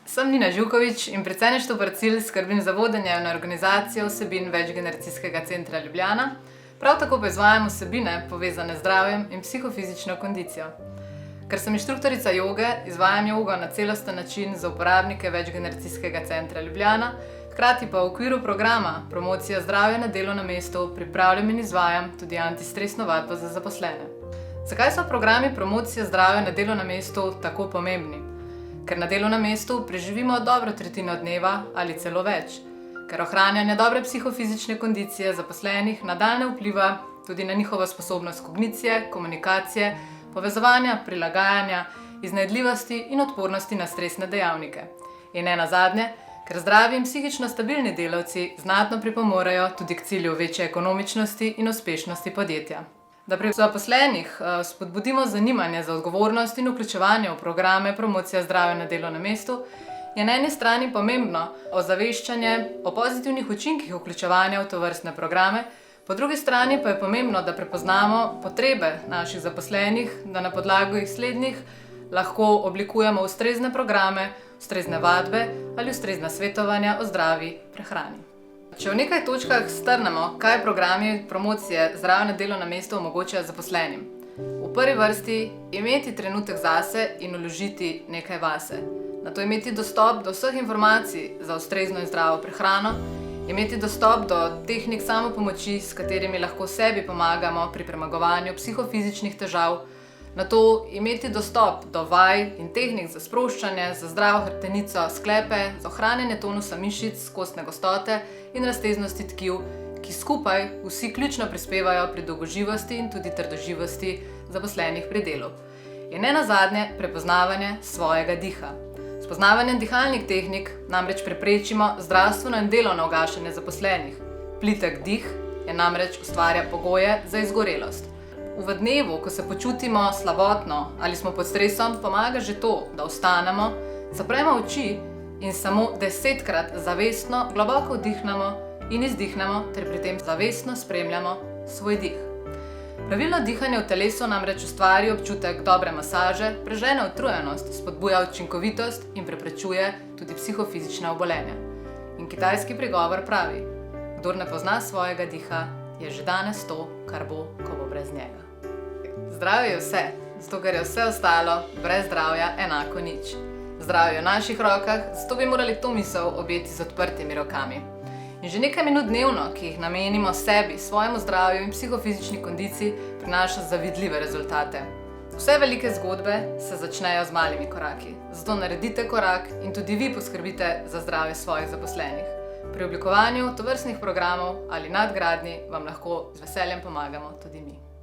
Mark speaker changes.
Speaker 1: Sem Nina Živkovič in pri Ceništvu Barcil skrbim za vodenje in organizacijo vsebin Večgeneracijskega centra Ljubljana, prav tako pa izvajam vsebine povezane z zdravjem in psihofizično kondicijo. Ker sem inštruktorica joge, izvajam jogo na celosten način za uporabnike Večgeneracijskega centra Ljubljana, hkrati pa v okviru programa Promocija zdravja na delu na mestu pripravljam in izvajam tudi antistresno vadbo za zaposlene. Zakaj so programi promocije zdravja na delu na mestu tako pomembni? Ker na delu na mestu preživimo dobro tretjino dneva ali celo več. Ker ohranjanje dobre psihofizične kondicije zaposlenih nadaljnje vpliva tudi na njihovo sposobnost kognicije, komunikacije, povezovanja, prilagajanja, iznajdljivosti in odpornosti na stresne dejavnike. In ne nazadnje, ker zdravi in psihično stabilni delavci znatno pripomorejo tudi k cilju večje ekonomičnosti in uspešnosti podjetja. Da pri zaposlenih spodbudimo zanimanje za odgovornost in vključevanje v programe promocije zdravja na delu na mestu, je na eni strani pomembno ozaveščanje o pozitivnih učinkih vključevanja v tovrstne programe, po drugi strani pa je pomembno, da prepoznamo potrebe naših zaposlenih, da na podlagi slednjih lahko oblikujemo ustrezne programe, ustrezne vadbe ali ustrezna svetovanja o zdravi prehrani. Če v nekaj točkah strnemo, kaj programi promocije zdravja na delu na mestu omogočajo zaposlenim. V prvi vrsti imeti trenutek zase in vložiti nekaj vase. Nato imeti dostop do vseh informacij za ustrezno in zdravo prehrano, imeti dostop do tehnik samopomoči, s katerimi lahko sebi pomagamo pri premagovanju psihofizičnih težav, nato imeti dostop do vaj in tehnik za sproščanje, za zdravo hrbtenico, sklepe, za ohranjanje tonusa mišic, kostne gostote in razteznosti tkiv, ki skupaj vsi ključno prispevajo pri dolgoživosti in tudi trdoživosti zaposlenih pri delu. In ne nazadnje prepoznavanje svojega diha. S poznavanjem dihalnih tehnik namreč preprečimo zdravstveno in delovno ugašanje zaposlenih. Plitek dih je namreč ustvarja pogoje za izgorelost. V dnevu, ko se počutimo slabotno ali smo pod stresom, pomaga že to, da vstanemo, zapremo oči in samo 10-krat zavestno globoko vdihnemo in izdihnemo ter pri tem zavestno spremljamo svoj dih. Pravilno dihanje v telesu namreč ustvari občutek dobre masaže, prežene utrujenost, spodbuja učinkovitost in preprečuje tudi psihofizična obolenja. In kitajski pregovor pravi: kdor ne pozna svojega diha, je že danes to, kar bo, ko bo brez njega. Zdravje je vse, zato ker je vse ostalo brez zdravja enako nič. Zdravje je v naših rokah, zato bi morali to misel objeti z odprtimi rokami. In že nekaj minut dnevno, ki jih namenimo sebi, svojemu zdravju in psihofizični kondiciji, prinaša zavidljive rezultate. Vse velike zgodbe se začnejo z malimi koraki, zato naredite korak in tudi vi poskrbite za zdravje svojih zaposlenih. Pri oblikovanju tovrstnih programov ali nadgradnji vam lahko z veseljem pomagamo tudi mi.